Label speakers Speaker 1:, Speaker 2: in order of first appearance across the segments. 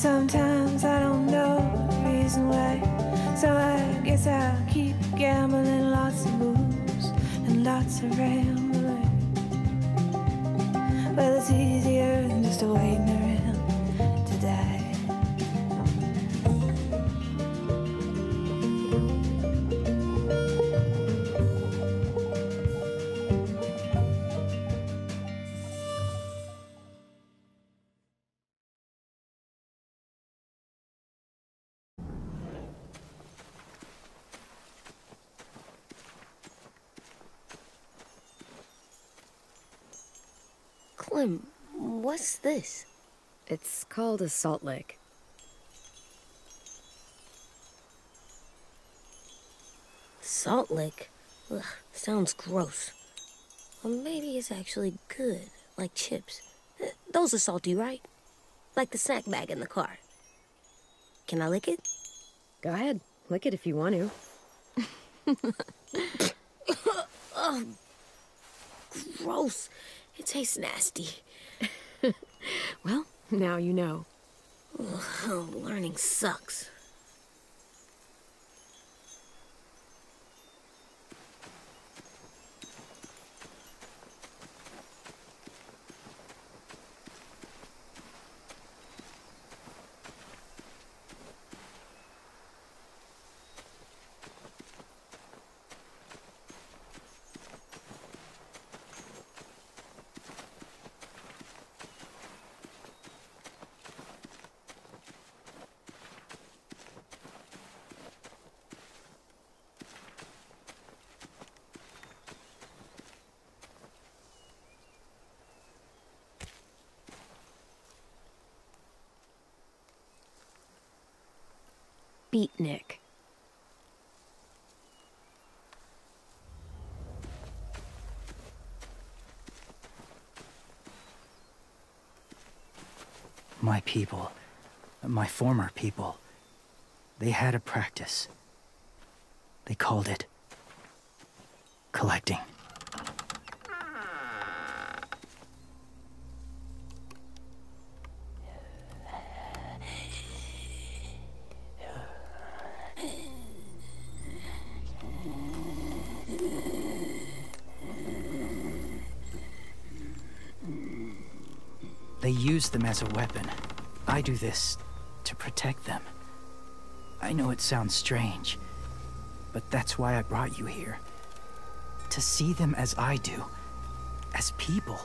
Speaker 1: sometimes I don't know the reason why. So I guess I'll keep gambling, lots of moves and lots of rambling. Well, it's easier than just waiting around to die.
Speaker 2: Clem, what's this?
Speaker 3: It's called a salt lick.
Speaker 2: Salt lick? Ugh, sounds gross. Or maybe it's actually good, like chips. Those are salty, right? Like the snack bag in the car. Can I lick it?
Speaker 3: Go ahead, lick it if you want to.
Speaker 2: Oh, gross. It tastes nasty.
Speaker 3: Well, now you know.
Speaker 2: Ugh, learning sucks.
Speaker 3: Beatnik.
Speaker 4: My people, my former people, they had a practice. They called it collecting. They use them as a weapon. I do this to protect them. I know it sounds strange, but that's why I brought you here. To see them as I do. As people.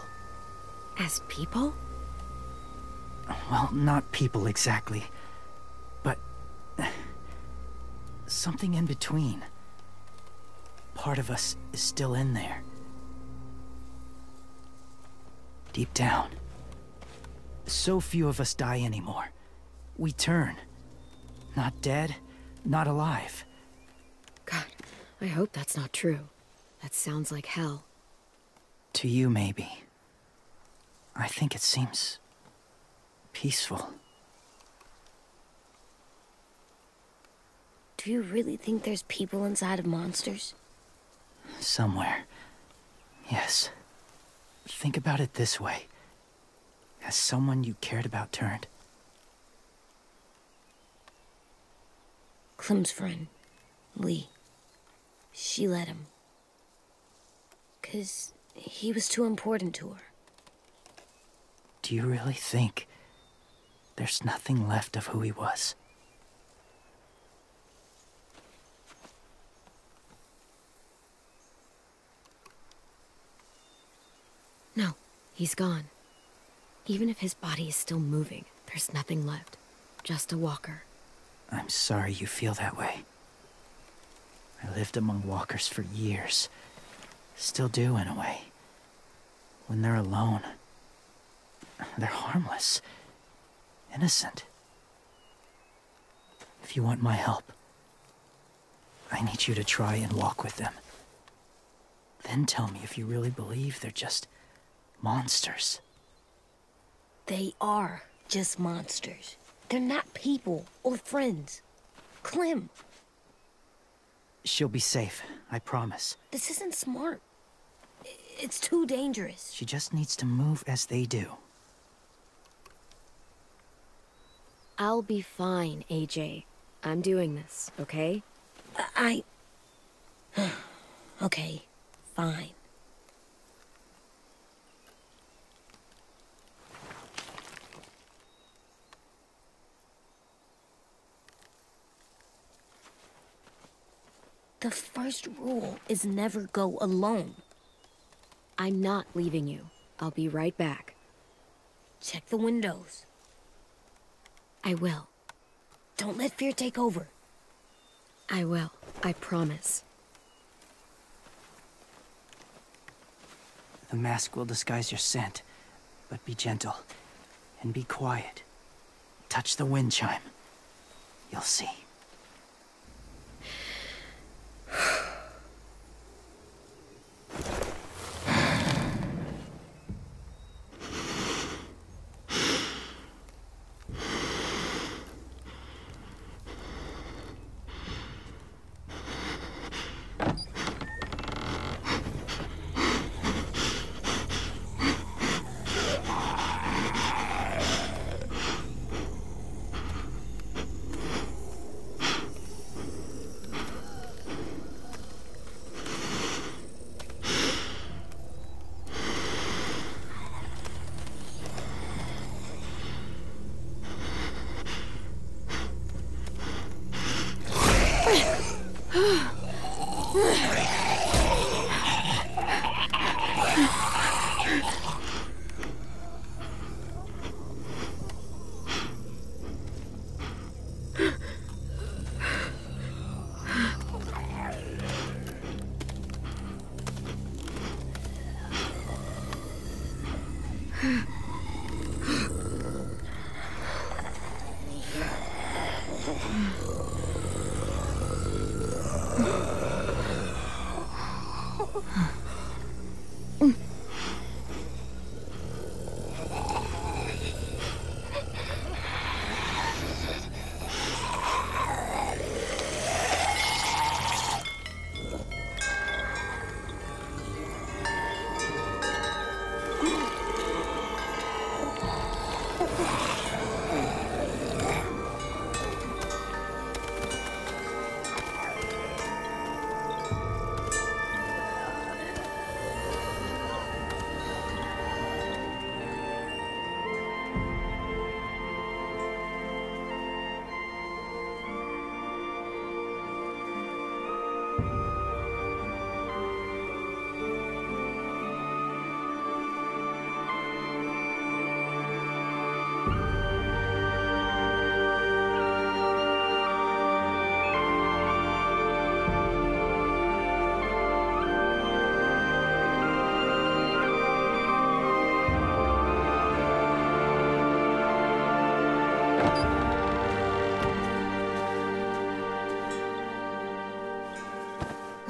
Speaker 3: As people?
Speaker 4: Well, not people exactly, but something in between. Part of us is still in there. Deep down. So few of us die anymore. We turn. Not dead, not alive.
Speaker 3: God, I hope that's not true. That sounds like hell.
Speaker 4: To you, maybe. I think it seems peaceful.
Speaker 2: Do you really think there's people inside of monsters?
Speaker 4: Somewhere. Yes. Think about it this way. Has someone you cared about turned?
Speaker 2: Clem's friend, Lee. She let him. 'Cause he was too important to her.
Speaker 4: Do you really think there's nothing left of who he was?
Speaker 3: No, he's gone. Even if his body is still moving, there's nothing left. Just a walker.
Speaker 4: I'm sorry you feel that way. I lived among walkers for years. Still do, in a way. When they're alone, they're harmless. Innocent. If you want my help, I need you to try and walk with them. Then tell me if you really believe they're just monsters.
Speaker 2: They are just monsters. They're not people or friends. Clem,
Speaker 4: She'll be safe, I promise.
Speaker 2: this isn't smart. It's too dangerous.
Speaker 4: She just needs to move as they do.
Speaker 3: I'll be fine, AJ. I'm doing this, okay?
Speaker 2: Okay, fine. The first rule is never go alone.
Speaker 3: I'm not leaving you. I'll be right back.
Speaker 2: Check the windows.
Speaker 3: I will.
Speaker 2: Don't let fear take over.
Speaker 3: I will. I promise.
Speaker 4: The mask will disguise your scent, but be gentle and be quiet. Touch the wind chime. You'll see.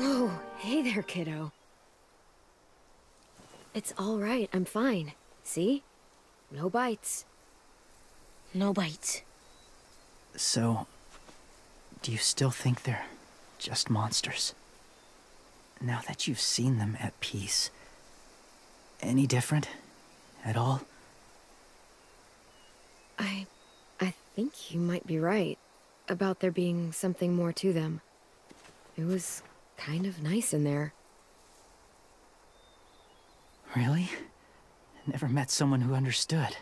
Speaker 3: Oh, hey there, kiddo. It's all right, I'm fine. See? No bites.
Speaker 2: No bites.
Speaker 4: So, do you still think they're just monsters? Now that you've seen them at peace, any different at all?
Speaker 3: I think you might be right about there being something more to them. It was kind of nice in there.
Speaker 4: Really? Never met someone who understood.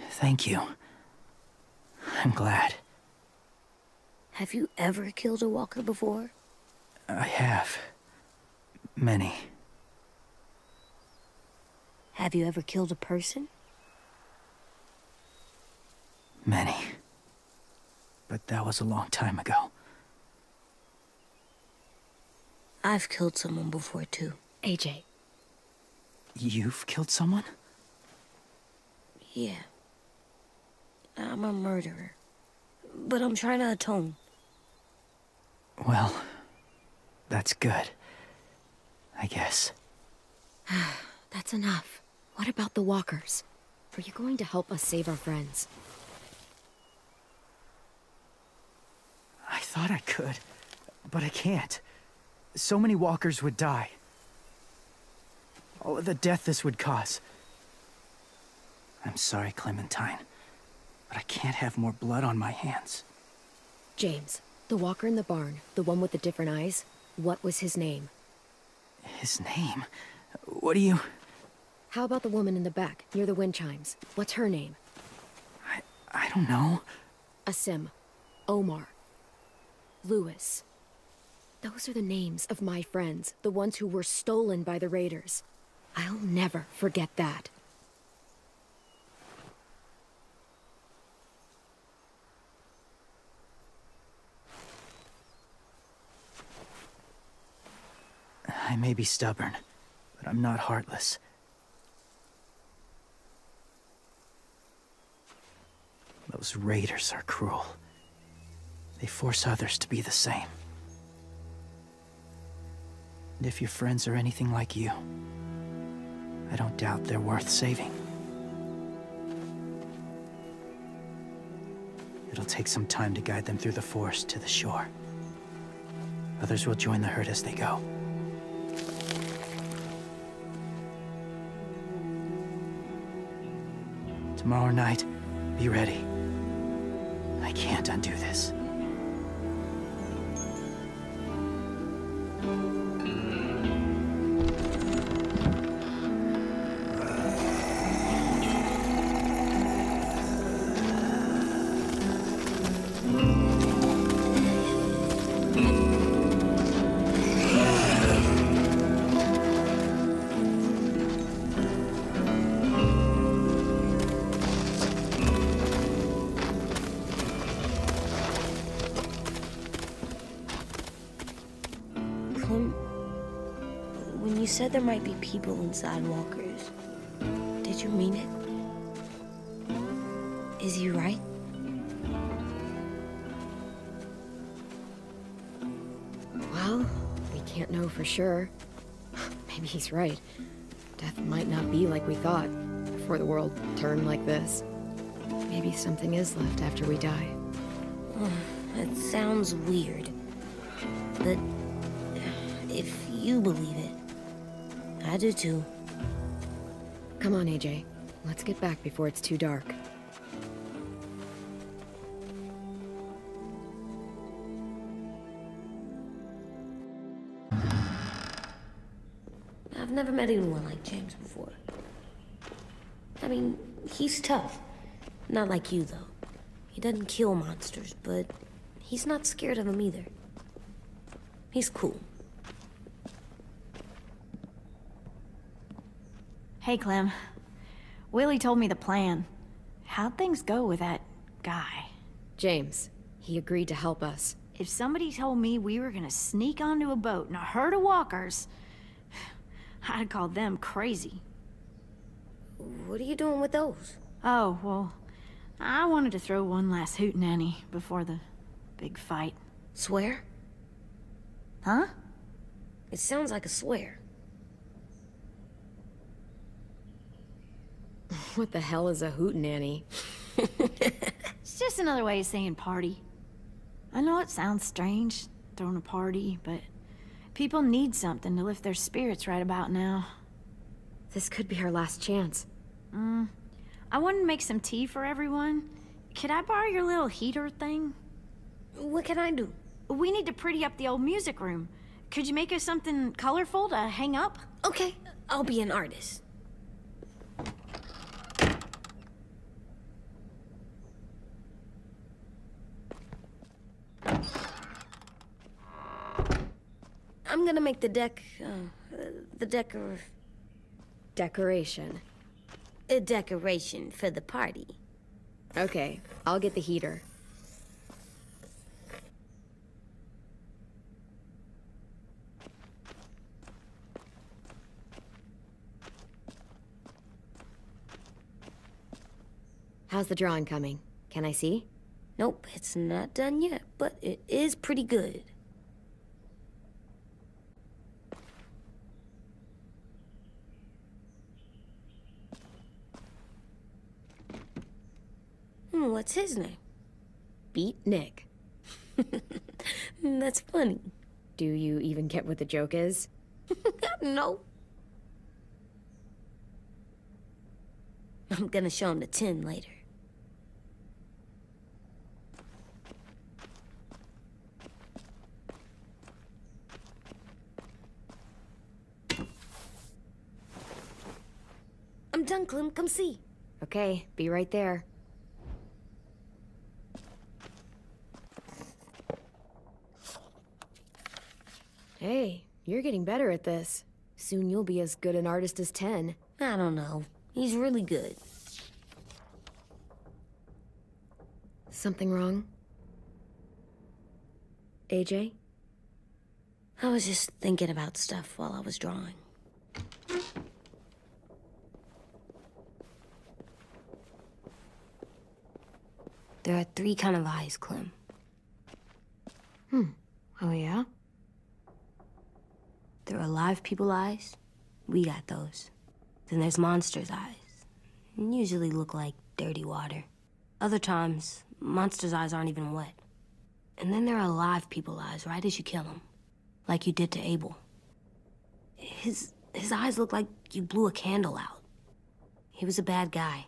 Speaker 4: Thank you. I'm glad.
Speaker 2: Have you ever killed a walker before?
Speaker 4: I have. Many.
Speaker 2: Have you ever killed a person?
Speaker 4: Many. But that was a long time ago.
Speaker 2: I've killed someone before, too.
Speaker 3: AJ.
Speaker 4: You've killed someone?
Speaker 2: Yeah. I'm a murderer. But I'm trying to atone.
Speaker 4: Well, that's good. I guess.
Speaker 3: That's enough. What about the walkers? Are you going to help us save our friends?
Speaker 4: I thought I could, but I can't. So many walkers would die. All of the death this would cause. I'm sorry, Clementine, but I can't have more blood on my hands.
Speaker 3: James, the walker in the barn, the one with the different eyes, what was his name?
Speaker 4: His name? What do you...
Speaker 3: How about the woman in the back, near the wind chimes? What's her name?
Speaker 4: I don't know.
Speaker 3: Asim. Omar. Lewis. Those are the names of my friends, the ones who were stolen by the raiders. I'll never forget that.
Speaker 4: I may be stubborn, but I'm not heartless. Those raiders are cruel. They force others to be the same. And if your friends are anything like you, I don't doubt they're worth saving. It'll take some time to guide them through the forest to the shore. Others will join the herd as they go. Tomorrow night, be ready. I can't undo this.
Speaker 2: When you said there might be people inside walkers, did you mean it? Is he right?
Speaker 3: Well, we can't know for sure. Maybe he's right. Death might not be like we thought, before the world turned like this. Maybe something is left after we die.
Speaker 2: It sounds weird. But if you believe it, I do too.
Speaker 3: Come on, AJ. Let's get back before it's too dark.
Speaker 2: I've never met anyone like James before. I mean, he's tough. Not like you, though. He doesn't kill monsters, but he's not scared of them either. He's cool.
Speaker 5: Hey, Clem. Willie told me the plan. How'd things go with that guy?
Speaker 3: James, he agreed to help us.
Speaker 5: If somebody told me we were gonna sneak onto a boat in a herd of walkers, I'd call them crazy.
Speaker 2: What are you doing with those?
Speaker 5: Oh, well, I wanted to throw one last hootenanny before the big fight.
Speaker 2: Swear?
Speaker 5: Huh?
Speaker 2: It sounds like a swear.
Speaker 3: What the hell is a hootenanny?
Speaker 5: It's just another way of saying party. I know it sounds strange, throwing a party, but people need something to lift their spirits right about now.
Speaker 3: This could be our last chance.
Speaker 5: I wanted to make some tea for everyone. Could I borrow your little heater thing?
Speaker 2: What can I do?
Speaker 5: We need to pretty up the old music room. Could you make us something colorful to hang up?
Speaker 2: Okay, I'll be an artist. I'm gonna make the
Speaker 3: Decoration.
Speaker 2: a decoration for the party.
Speaker 3: Okay, I'll get the heater. How's the drawing coming? Can I see?
Speaker 2: Nope, it's not done yet, but it is pretty good. What's his name?
Speaker 3: Beat Nick.
Speaker 2: That's funny.
Speaker 3: Do you even get what the joke is?
Speaker 2: No. I'm gonna show him the tin later. I'm done, Clem. Come see.
Speaker 3: Okay, be right there. Hey, you're getting better at this. Soon you'll be as good an artist as 10.
Speaker 2: I don't know. He's really good.
Speaker 3: Something wrong? AJ?
Speaker 2: I was just thinking about stuff while I was drawing. There are 3 kind of eyes, Clem.
Speaker 3: Oh yeah?
Speaker 2: There are live people eyes. We got those. Then there's monsters' eyes. Usually look like dirty water. Other times, monsters' eyes aren't even wet. And then there are live people eyes right as you kill them. Like you did to Abel. His eyes look like you blew a candle out. He was a bad guy.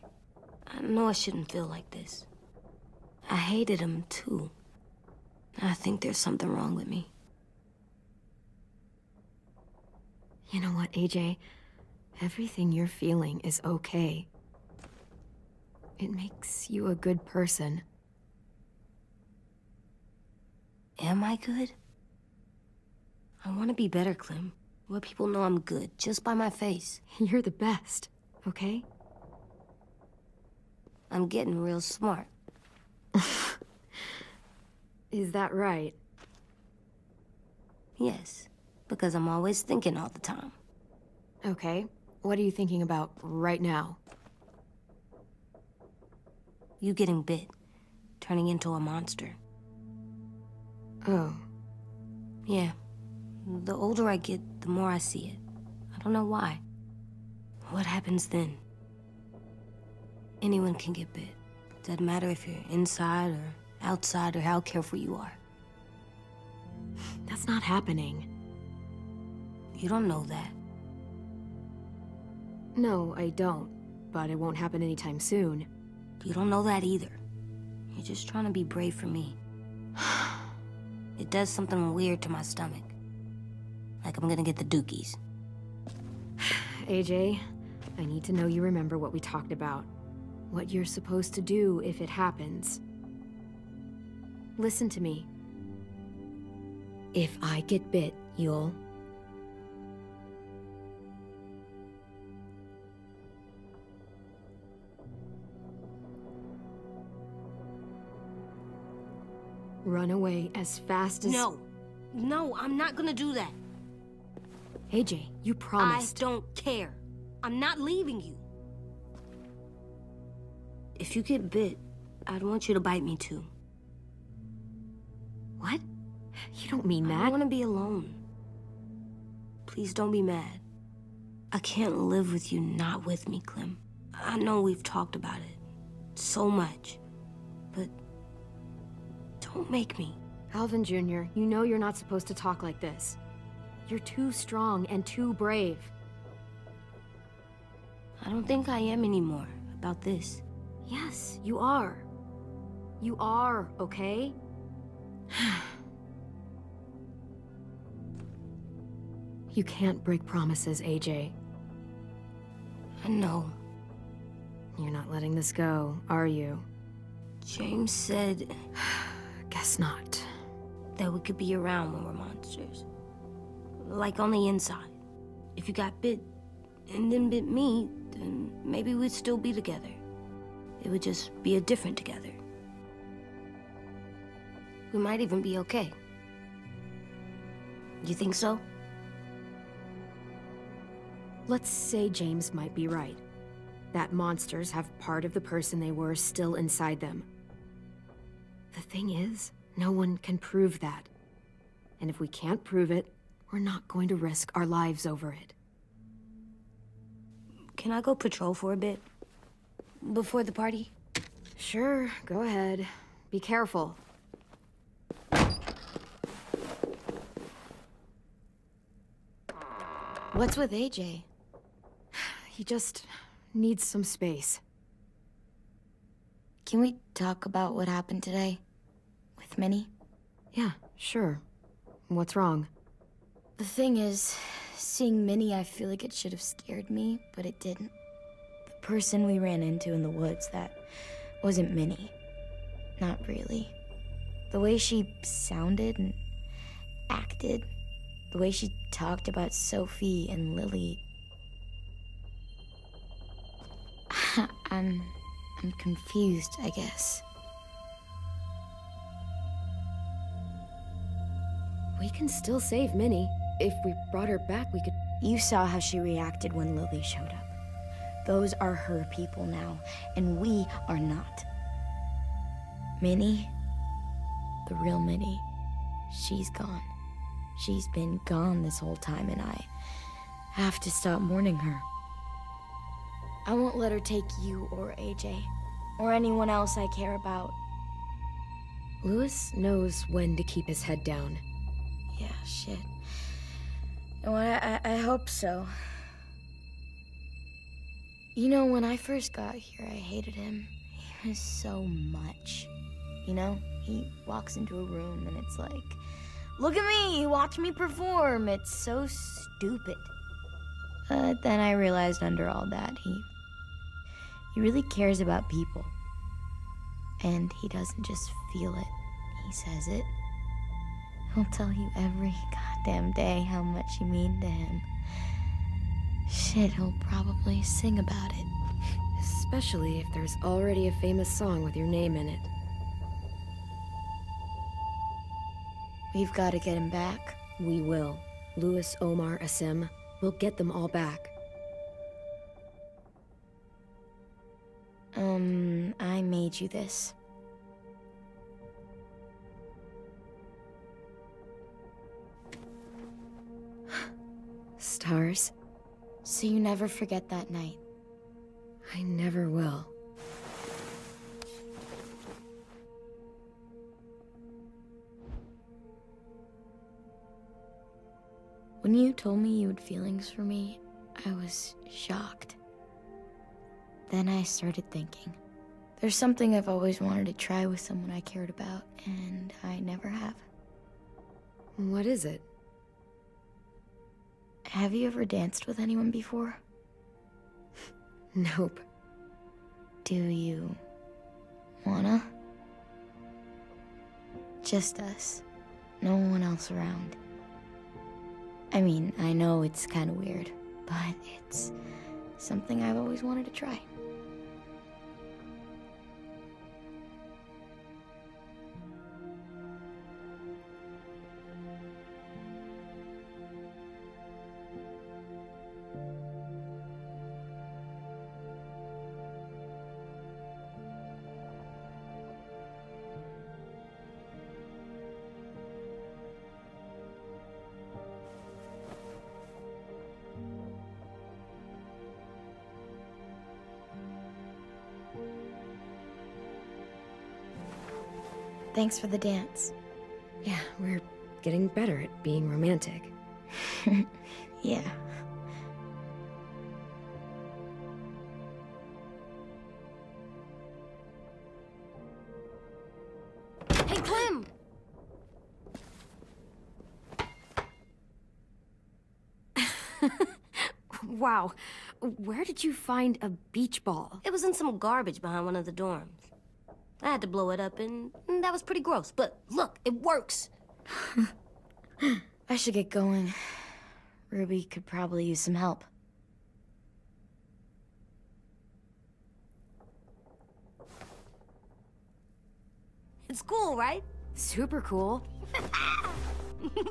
Speaker 2: I know I shouldn't feel like this. I hated him, too. I think there's something wrong with me.
Speaker 3: You know what, AJ? Everything you're feeling is okay. It makes you a good person.
Speaker 2: Am I good? I want to be better, Clem. Let people know I'm good, just by my face.
Speaker 3: You're the best, okay?
Speaker 2: I'm getting real smart.
Speaker 3: Is that right?
Speaker 2: Yes, because I'm always thinking all the time.
Speaker 3: Okay. What are you thinking about right now?
Speaker 2: You getting bit, turning into a monster.
Speaker 3: Oh.
Speaker 2: Yeah. The older I get, the more I see it. I don't know why. What happens then? Anyone can get bit. Doesn't matter if you're inside or outside or how careful you are.
Speaker 3: That's not happening.
Speaker 2: You don't know that.
Speaker 3: No, I don't. But it won't happen anytime soon.
Speaker 2: You don't know that either. You're just trying to be brave for me. It does something weird to my stomach. Like I'm gonna get the dookies.
Speaker 3: AJ, I need to know you remember what we talked about. What you're supposed to do if it happens. Listen to me. If I get bit, you'll... run away as fast as...
Speaker 2: No, I'm not gonna do that.
Speaker 3: AJ, you promised.
Speaker 2: I don't care. I'm not leaving you. If you get bit, I'd want you to bite me too.
Speaker 3: What? You don't mean
Speaker 2: I
Speaker 3: that.
Speaker 2: don't want to be alone. Please don't be mad. I can't live with you not with me, Clem. I know we've talked about it so much, but don't make me.
Speaker 3: Alvin Jr., you know you're not supposed to talk like this. You're too strong and too brave.
Speaker 2: I don't think I am anymore about this.
Speaker 3: Yes, you are. You are, okay? You can't break promises, AJ.
Speaker 2: I know.
Speaker 3: You're not letting this go, are you?
Speaker 2: James said
Speaker 3: Guess not.
Speaker 2: that we could be around when we're monsters. Like on the inside. If you got bit and then bit me, then maybe we'd still be together. It would just be a different together. We might even be okay. You think so?
Speaker 3: Let's say James might be right. That monsters have part of the person they were still inside them. The thing is, no one can prove that. And if we can't prove it, we're not going to risk our lives over it.
Speaker 2: Can I go patrol for a bit? Before the party?
Speaker 3: Sure, go ahead. Be careful. What's with AJ? He just needs some space. Can we talk about what happened today? With Minnie?
Speaker 6: Yeah, sure. What's wrong?
Speaker 3: The thing is, seeing Minnie, I feel like it should have scared me, but it didn't. The person we ran into in the woods, that wasn't Minnie. Not really. The way she sounded and acted, the way she talked about Sophie and Lily. I'm confused, I guess.
Speaker 6: We can still save Minnie. If we brought her back, we could...
Speaker 3: You saw how she reacted when Lily showed up. Those are her people now, and we are not. Minnie, the real Minnie, she's gone. She's been gone this whole time, and I have to stop mourning her. I won't let her take you or AJ, or anyone else I care about.
Speaker 6: Louis knows when to keep his head down.
Speaker 3: Yeah, shit. Well, I hope so. You know, when I first got here, I hated him. He was so much. You know, he walks into a room and it's like, look at me, watch me perform. It's so stupid. But then I realized under all that, he really cares about people. And he doesn't just feel it, he says it. He'll tell you every goddamn day how much you mean to him. Shit, he'll probably sing about it.
Speaker 6: Especially if there's already a famous song with your name in it.
Speaker 3: We've got to get him back.
Speaker 6: We will. Louis, Omar, Asim. We'll get them all back.
Speaker 3: I made you this.
Speaker 6: Stars?
Speaker 3: So you never forget that night.
Speaker 6: I never will.
Speaker 3: When you told me you had feelings for me, I was shocked. Then I started thinking. There's something I've always wanted to try with someone I cared about, and I never have.
Speaker 6: What is it?
Speaker 3: Have you ever danced with anyone before?
Speaker 6: Nope.
Speaker 3: Do you wanna? Just us. No one else around. I mean, I know it's kind of weird, but it's something I've always wanted to try. Thanks for the dance.
Speaker 6: Yeah, we're getting better at being romantic.
Speaker 3: Yeah.
Speaker 2: Hey, Clem!
Speaker 6: Wow. Where did you find a beach ball?
Speaker 2: It was in some garbage behind one of the dorms. I had to blow it up, and that was pretty gross. But look, it works.
Speaker 3: I should get going. Ruby could probably use some help.
Speaker 2: It's cool, right?
Speaker 6: Super cool.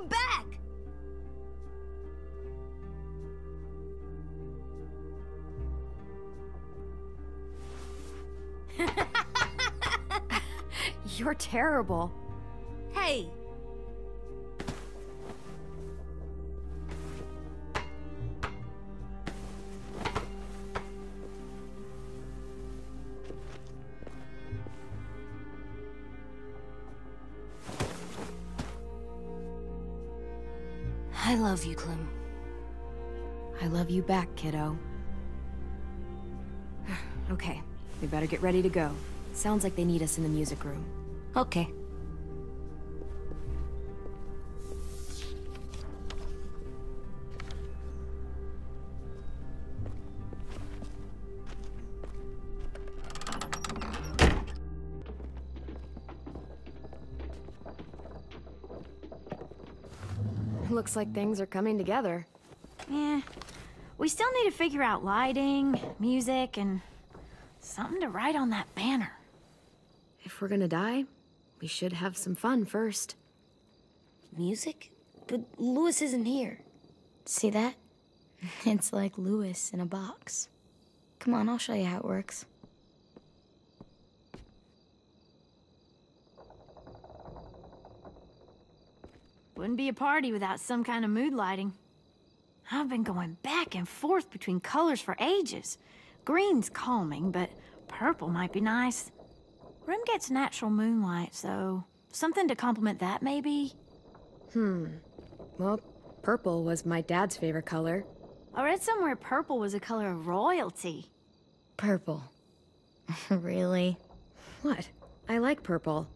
Speaker 2: Back!
Speaker 6: You're terrible.
Speaker 2: Hey! I love you, Clem.
Speaker 6: I love you back, kiddo. Okay, we better get ready to go. Sounds like they need us in the music room.
Speaker 2: Okay.
Speaker 3: Looks like things are coming together.
Speaker 5: Yeah. We still need to figure out lighting, music, and something to write on that banner.
Speaker 3: If we're gonna die, we should have some fun first.
Speaker 2: Music? But Louis isn't here.
Speaker 7: See that? It's like Louis in a box. Come on, I'll show you how it works.
Speaker 5: Wouldn't be a party without some kind of mood lighting. I've been going back and forth between colors for ages. Green's calming, but purple might be nice. Room gets natural moonlight, so something to complement that, maybe?
Speaker 3: Well, purple was my dad's favorite color.
Speaker 5: I read somewhere purple was a color of royalty.
Speaker 7: Purple. Really?
Speaker 3: What? I like purple.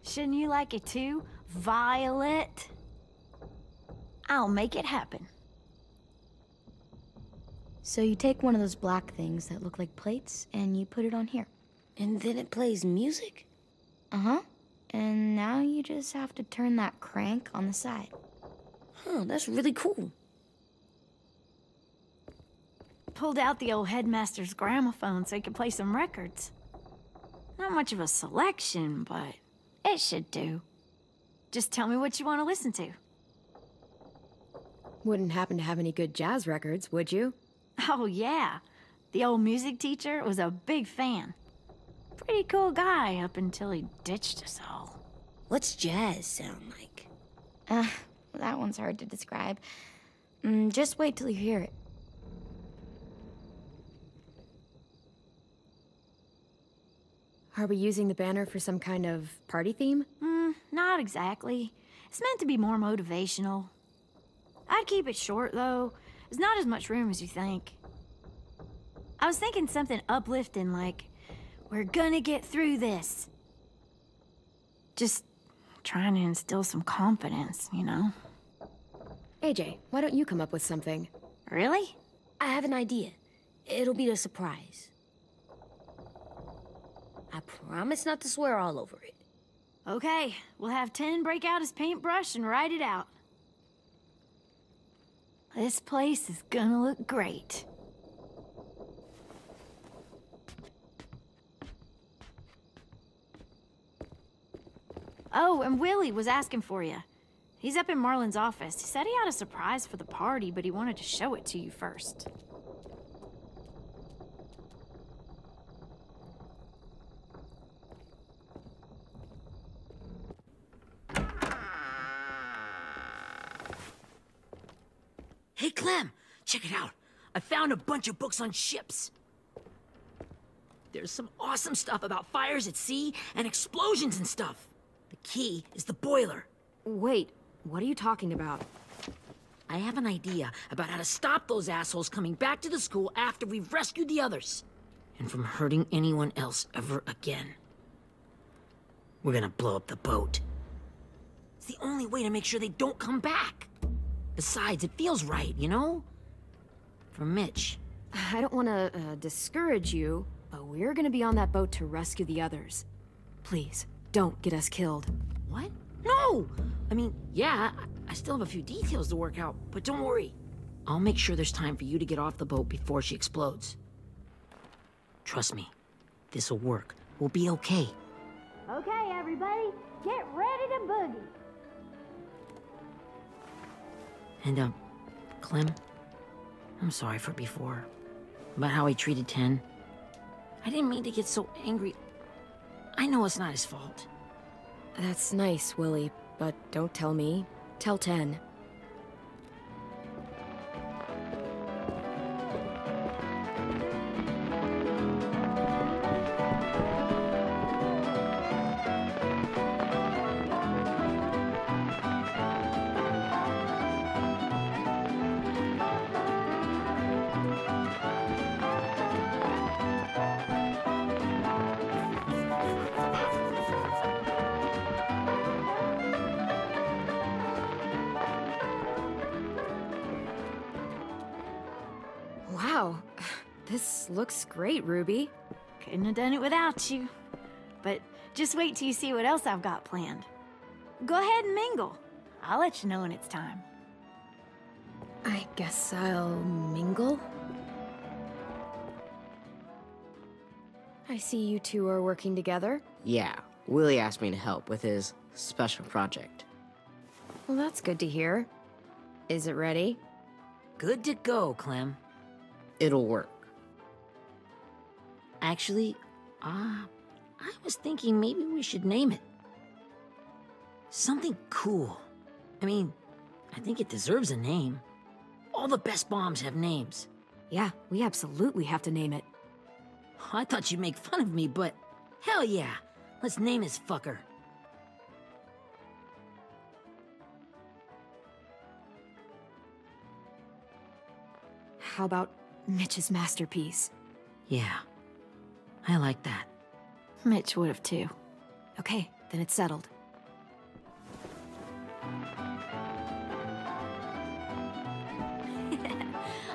Speaker 5: Shouldn't you like it too? Violet? I'll make it happen.
Speaker 7: So you take one of those black things that look like plates, and you put it on here.
Speaker 2: And then it plays music?
Speaker 7: Uh-huh. And now you just have to turn that crank on the side.
Speaker 2: Huh, that's really cool.
Speaker 5: Pulled out the old headmaster's gramophone so he could play some records. Not much of a selection, but it should do. Just tell me what you want to listen to.
Speaker 3: Wouldn't happen to have any good jazz records, would you?
Speaker 5: Oh, yeah. The old music teacher was a big fan. Pretty cool guy up until he ditched us all.
Speaker 2: What's jazz sound like?
Speaker 7: That one's hard to describe. Just wait till you hear it.
Speaker 3: Are we using the banner for some kind of party theme?
Speaker 5: Not exactly. It's meant to be more motivational. I'd keep it short, though. There's not as much room as you think. I was thinking something uplifting like, we're gonna get through this. Just trying to instill some confidence, you know?
Speaker 3: AJ, why don't you come up with something?
Speaker 5: Really?
Speaker 2: I have an idea. It'll be a surprise. I promise not to swear all over it.
Speaker 5: Okay, we'll have 10 break out his paintbrush and write it out. This place is gonna look great. Oh, and Willie was asking for you. He's up in Marlin's office. He said he had a surprise for the party, but he wanted to show it to you first.
Speaker 8: Hey, Clem, check it out. I found a bunch of books on ships. There's some awesome stuff about fires at sea and explosions and stuff. The key is the boiler.
Speaker 3: Wait, what are you talking about?
Speaker 8: I have an idea about how to stop those assholes coming back to the school after we've rescued the others. And from hurting anyone else ever again. We're gonna blow up the boat. It's the only way to make sure they don't come back. Besides, it feels right, you know? For Mitch.
Speaker 3: I don't want to discourage you, but we're gonna be on that boat to rescue the others. Please, don't get us killed.
Speaker 8: What? No! I mean, yeah, I still have a few details to work out, but don't worry. I'll make sure there's time for you to get off the boat before she explodes. Trust me, this'll work. We'll be okay.
Speaker 5: Okay, everybody, get ready to boogie.
Speaker 8: And, Clem, I'm sorry for before. About how he treated Ten. I didn't mean to get so angry. I know it's not his fault.
Speaker 3: That's nice, Willie, but don't tell me. Tell 10. This looks great, Ruby.
Speaker 5: Couldn't have done it without you. But just wait till you see what else I've got planned. Go ahead and mingle. I'll let you know when it's time.
Speaker 3: I guess I'll mingle? I see you two are working together.
Speaker 9: Yeah, Willie asked me to help with his special project.
Speaker 3: Well, that's good to hear. Is it ready?
Speaker 8: Good to go, Clem.
Speaker 9: It'll work.
Speaker 8: Actually, I was thinking maybe we should name it. Something cool. I mean, I think it deserves a name. All the best bombs have names.
Speaker 3: Yeah, we absolutely have to name it.
Speaker 8: I thought you'd make fun of me, but hell yeah. Let's name this fucker.
Speaker 3: How about Mitch's masterpiece?
Speaker 8: Yeah, I like that.
Speaker 5: Mitch would have too.
Speaker 3: Okay, then it's settled.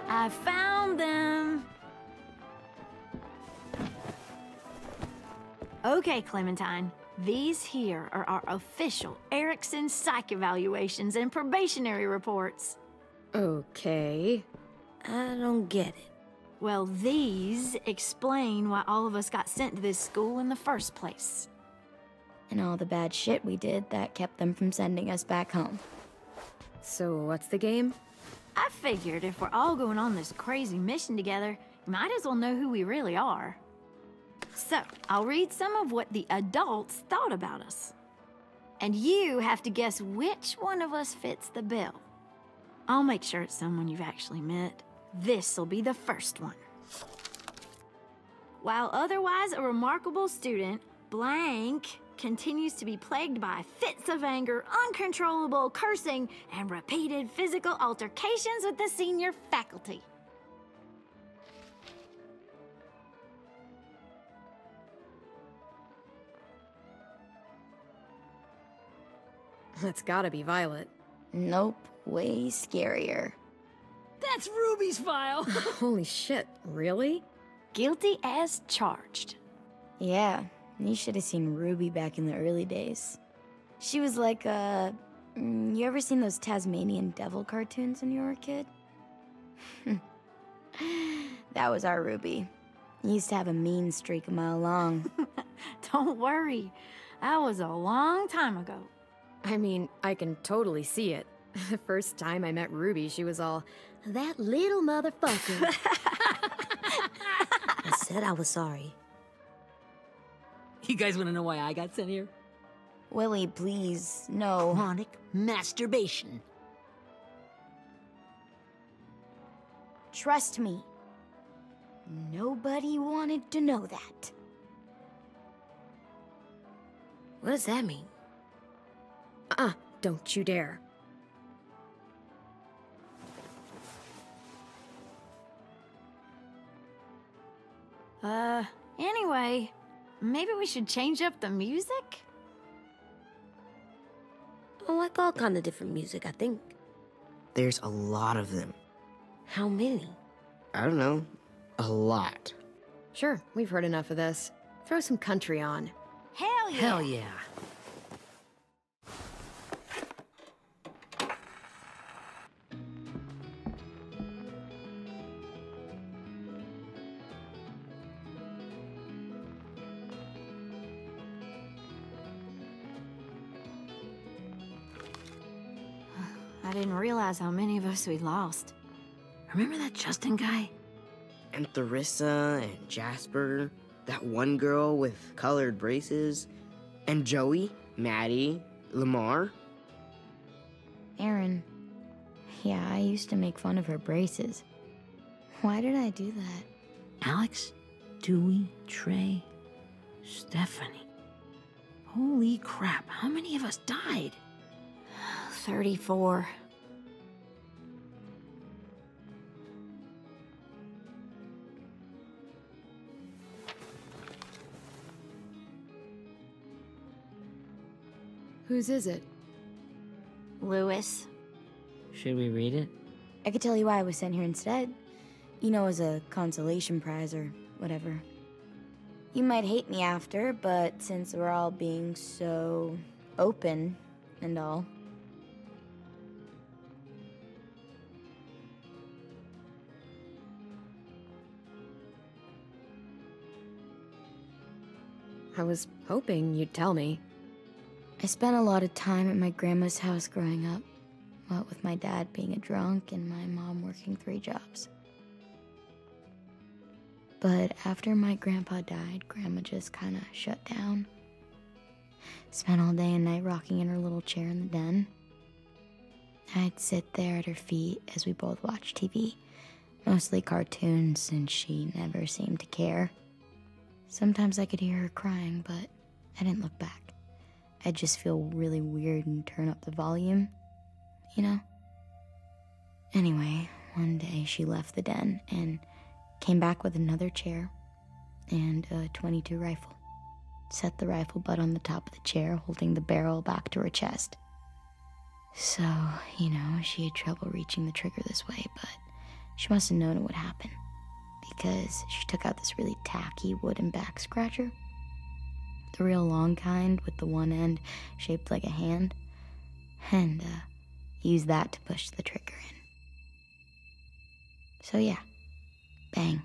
Speaker 5: I found them. Okay, Clementine. These here are our official Erickson psych evaluations and probationary reports.
Speaker 3: Okay.
Speaker 2: I don't get it.
Speaker 5: Well, these explain why all of us got sent to this school in the first place.
Speaker 7: And all the bad shit we did that kept them from sending us back home.
Speaker 3: So what's the game?
Speaker 5: I figured if we're all going on this crazy mission together, you might as well know who we really are. So, I'll read some of what the adults thought about us. And you have to guess which one of us fits the bill. I'll make sure it's someone you've actually met. This'll be the first one. While otherwise a remarkable student, blank continues to be plagued by fits of anger, uncontrollable cursing, and repeated physical altercations with the senior faculty.
Speaker 3: That's gotta be Violet.
Speaker 7: Nope, way scarier.
Speaker 8: That's Ruby's file!
Speaker 3: Holy shit, really?
Speaker 5: Guilty as charged.
Speaker 7: Yeah, you should have seen Ruby back in the early days. She was like you ever seen those Tasmanian devil cartoons when you were a kid? That was our Ruby. Used to have a mean streak a mile long.
Speaker 5: Don't worry, that was a long time ago.
Speaker 3: I mean, I can totally see it. The first time I met Ruby, she was all, "That little motherfucker."
Speaker 2: I said I was sorry.
Speaker 8: You guys want to know why I got sent here?
Speaker 7: Willie, please, no.
Speaker 8: Chronic masturbation.
Speaker 7: Trust me. Nobody wanted to know that.
Speaker 2: What does that mean?
Speaker 3: Don't you dare.
Speaker 5: Anyway, maybe we should change up the music?
Speaker 2: I like all kind of different music, I think.
Speaker 9: There's a lot of them.
Speaker 2: How many?
Speaker 9: I don't know. A lot.
Speaker 3: Sure, we've heard enough of this. Throw some country on.
Speaker 5: Hell yeah!
Speaker 8: Hell yeah.
Speaker 5: I didn't realize how many of us we'd lost.
Speaker 8: Remember that Justin guy?
Speaker 9: And Theresa and Jasper, that one girl with colored braces, and Joey, Maddie, Lamar.
Speaker 7: Aaron. Yeah, I used to make fun of her braces. Why did I do that?
Speaker 8: Alex, Dewey, Trey, Stephanie. Holy crap, how many of us died?
Speaker 5: 34.
Speaker 3: Whose is it?
Speaker 5: Lewis.
Speaker 8: Should we read it?
Speaker 7: I could tell you why I was sent here instead. You know, as a consolation prize or whatever. You might hate me after, but since we're all being so open and all.
Speaker 3: I was hoping you'd tell me.
Speaker 7: I spent a lot of time at my grandma's house growing up, what with my dad being a drunk and my mom working 3 jobs. But after my grandpa died, Grandma just kind of shut down. Spent all day and night rocking in her little chair in the den. I'd sit there at her feet as we both watched TV, mostly cartoons since she never seemed to care. Sometimes I could hear her crying, but I didn't look back. I'd just feel really weird and turn up the volume, you know? Anyway, one day she left the den and came back with another chair and a .22 rifle. Set the rifle butt on the top of the chair, holding the barrel back to her chest. So, you know, she had trouble reaching the trigger this way, but she must have known it would happen, because she took out this really tacky wooden back scratcher. The real long kind with the one end shaped like a hand, and used that to push the trigger in. So yeah, bang,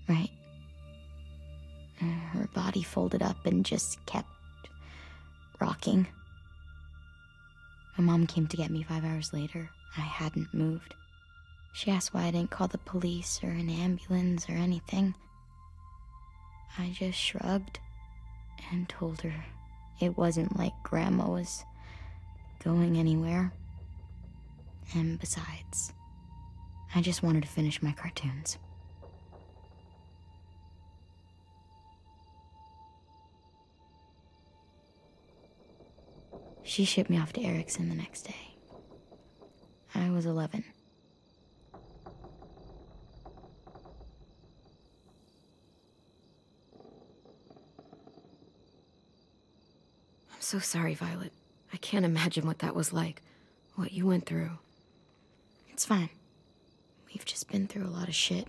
Speaker 7: right? Her body folded up and just kept rocking. My mom came to get me 5 hours later. I hadn't moved. She asked why I didn't call the police or an ambulance or anything. I just shrugged and told her it wasn't like Grandma was going anywhere. And besides, I just wanted to finish my cartoons. She shipped me off to Erickson the next day. I was 11.
Speaker 3: I'm so sorry, Violet. I can't imagine what that was like. What you went through.
Speaker 7: It's fine. We've just been through a lot of shit.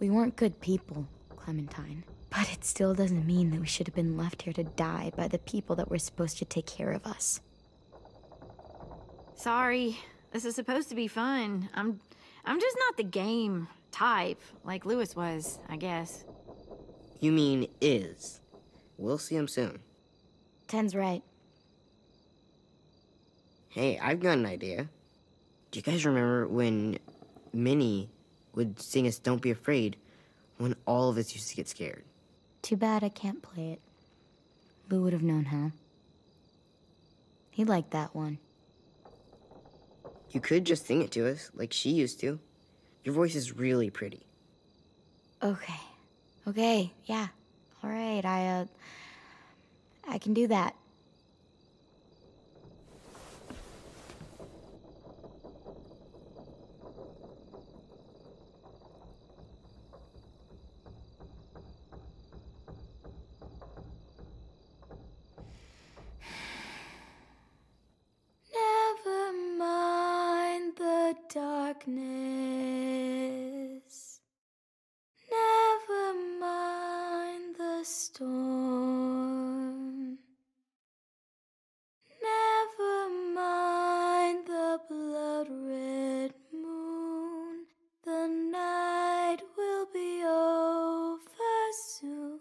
Speaker 7: We weren't good people, Clementine. But it still doesn't mean that we should have been left here to die by the people that were supposed to take care of us.
Speaker 5: Sorry. This is supposed to be fun. I'm just not the game type like Lewis was, I guess.
Speaker 9: You mean is. We'll see him soon.
Speaker 7: Ten's right.
Speaker 9: Hey, I've got an idea. Do you guys remember when Minnie would sing us Don't Be Afraid when all of us used to get scared?
Speaker 7: Too bad I can't play it. Lou would have known how. He liked that one.
Speaker 9: You could just sing it to us, like she used to. Your voice is really pretty.
Speaker 7: Okay. Okay, yeah. All right, I can do that. Never mind the darkness. Never mind the storm. Never mind the blood-red moon. The night will be over soon.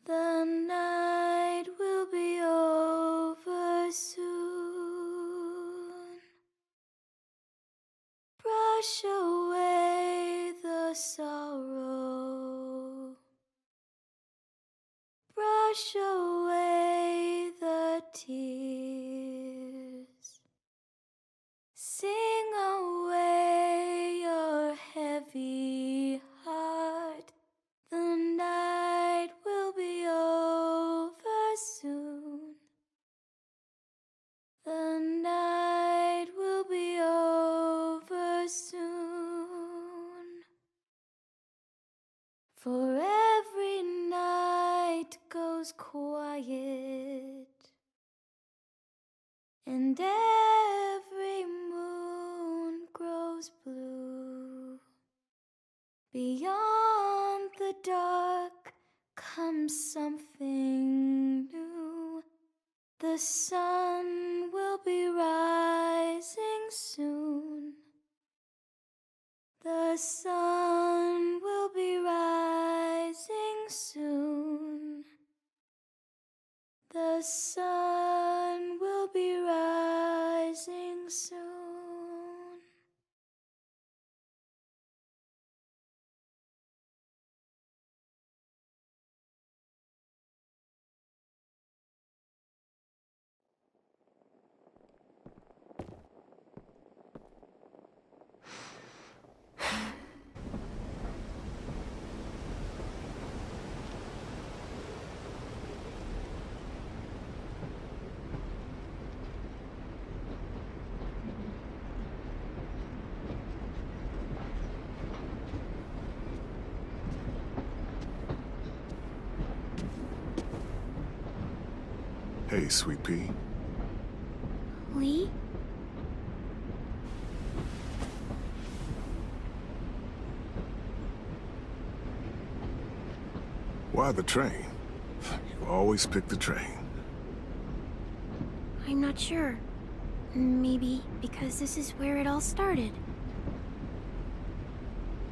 Speaker 7: The night will be over soon. Brush away the sorrow. Brush away the tears. Sing away your heavy heart. The night will be over soon. The night will be over soon. For every night goes quiet, and every moon grows
Speaker 1: Beyond the dark comes something new. The sun will be rising soon. The sun will be rising soon. The sun will be rising soon.
Speaker 10: Hey, Sweet Pea.
Speaker 1: Lee?
Speaker 10: Why the train? You always pick the train.
Speaker 1: I'm not sure. Maybe because this is where it all started.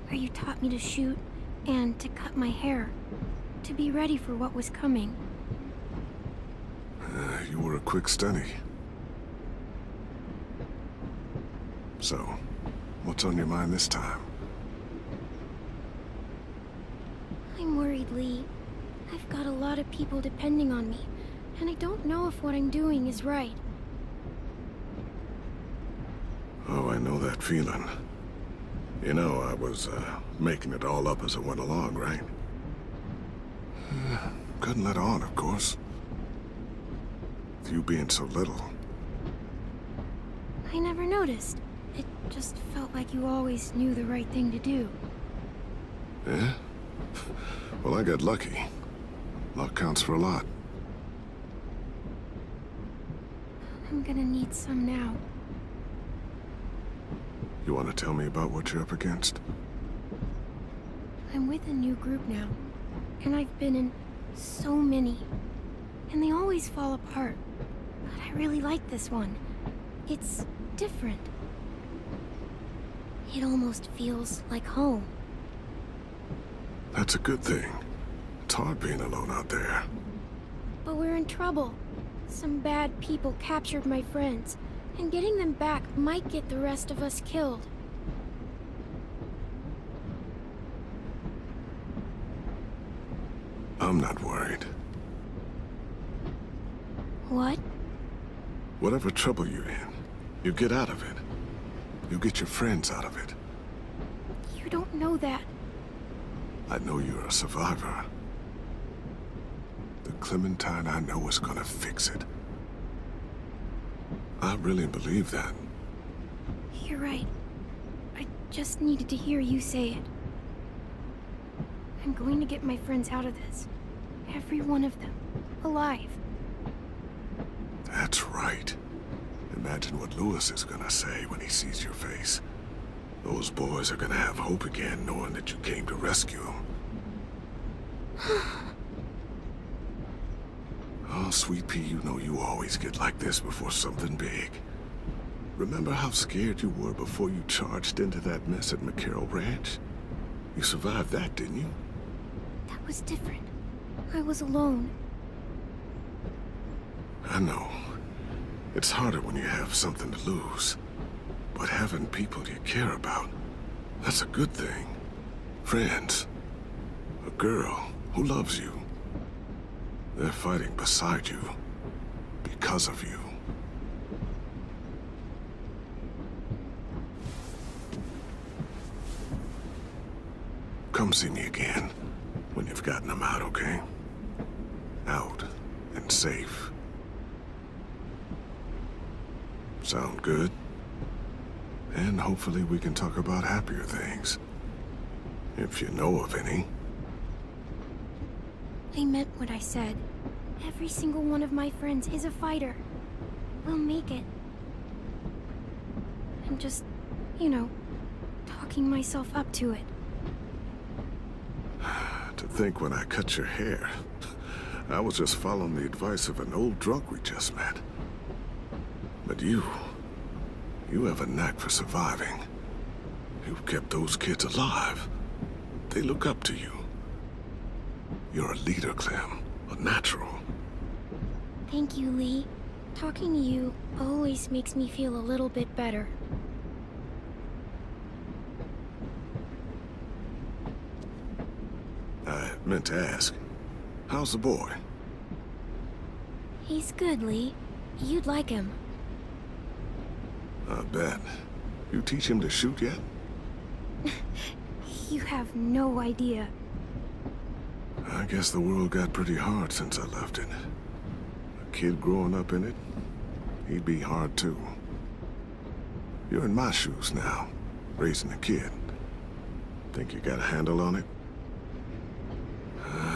Speaker 1: Where you taught me to shoot and to cut my hair. To be ready for what was coming.
Speaker 10: You were a quick study. So, what's on your mind this time?
Speaker 1: I'm worried, Lee. I've got a lot of people depending on me, and I don't know if what I'm doing is right.
Speaker 10: Oh, I know that feeling. You know, I was, making it all up as it went along, right? Couldn't let on, of course. With you being so little.
Speaker 1: I never noticed. It just felt like you always knew the right thing to do.
Speaker 10: Yeah? Well, I got lucky. Luck counts for a lot.
Speaker 1: I'm gonna need some now.
Speaker 10: You want to tell me about what you're up against?
Speaker 1: I'm with a new group now, and I've been in so many, and they always fall apart. But I really like this one. It's different. It almost feels like home.
Speaker 10: That's a good thing. It's hard being alone out there.
Speaker 1: But we're in trouble. Some bad people captured my friends, and getting them back might get the rest of us killed.
Speaker 10: I'm not worried.
Speaker 1: What?
Speaker 10: Whatever trouble you're in, you get out of it. You get your friends out of it.
Speaker 1: You don't know that.
Speaker 10: I know you're a survivor. The Clementine I know is gonna fix it. I really believe that.
Speaker 1: You're right. I just needed to hear you say it. I'm going to get my friends out of this. Every one of them. Alive.
Speaker 10: That's right. Imagine what Lewis is gonna say when he sees your face. Those boys are gonna have hope again, knowing that you came to rescue them. Oh, Sweet Pea, you know you always get like this before something big. Remember how scared you were before you charged into that mess at McCarroll Ranch? You survived that, didn't you?
Speaker 1: That was different. I was alone.
Speaker 10: I know. It's harder when you have something to lose. But having people you care about, that's a good thing. Friends. A girl who loves you. They're fighting beside you. Because of you. Come see me again when you've gotten them out, okay? Out and safe. Sound good? And hopefully we can talk about happier things. If you know of any.
Speaker 1: I meant what I said. Every single one of my friends is a fighter. We'll make it. I'm just, you know, talking myself up to it.
Speaker 10: To think when I cut your hair, I was just following the advice of an old drunk we just met. But you have a knack for surviving. You've kept those kids alive. They look up to you. You're a leader, Clem. A natural.
Speaker 1: Thank you, Lee. Talking to you always makes me feel a little bit better.
Speaker 10: I meant to ask, how's the boy?
Speaker 1: He's good, Lee. You'd like him.
Speaker 10: I bet. You teach him to shoot yet?
Speaker 1: You have no idea.
Speaker 10: I guess the world got pretty hard since I left it. A kid growing up in it, he'd be hard too. You're in my shoes now, raising a kid. Think you got a handle on it?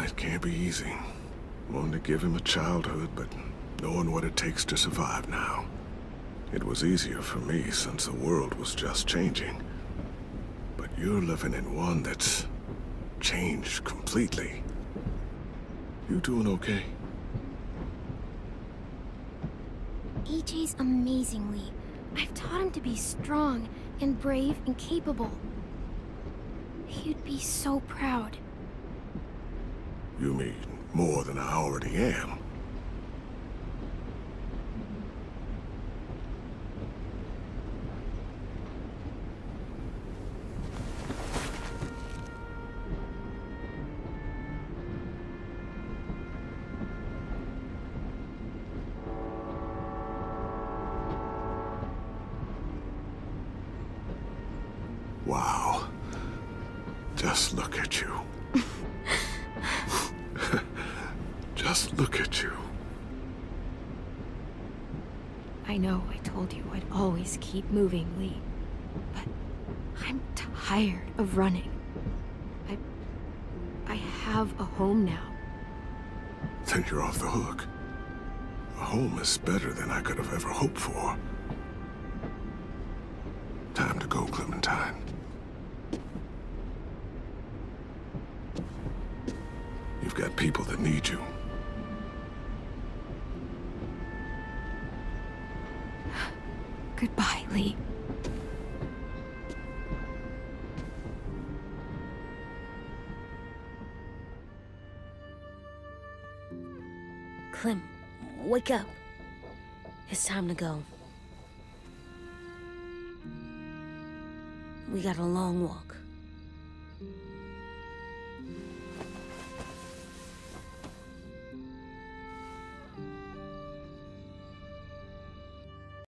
Speaker 10: It can't be easy. Wanting to give him a childhood, but knowing what it takes to survive now. It was easier for me since the world was just changing. But you're living in one that's changed completely. You doing okay?
Speaker 1: AJ's amazing, Lee. I've taught him to be strong and brave and capable. He'd be so proud.
Speaker 10: You mean more than I already am? Wow. Just look at you. Just look at you.
Speaker 3: I know I told you I'd always keep moving, Lee. But I'm tired of running. I have a home now.
Speaker 10: Then you're off the hook. A home is better than I could have ever hoped for. Time to go, Clementine. You've got people that need you.
Speaker 3: Goodbye, Lee.
Speaker 2: Clem, wake up. It's time to go. We got a long walk.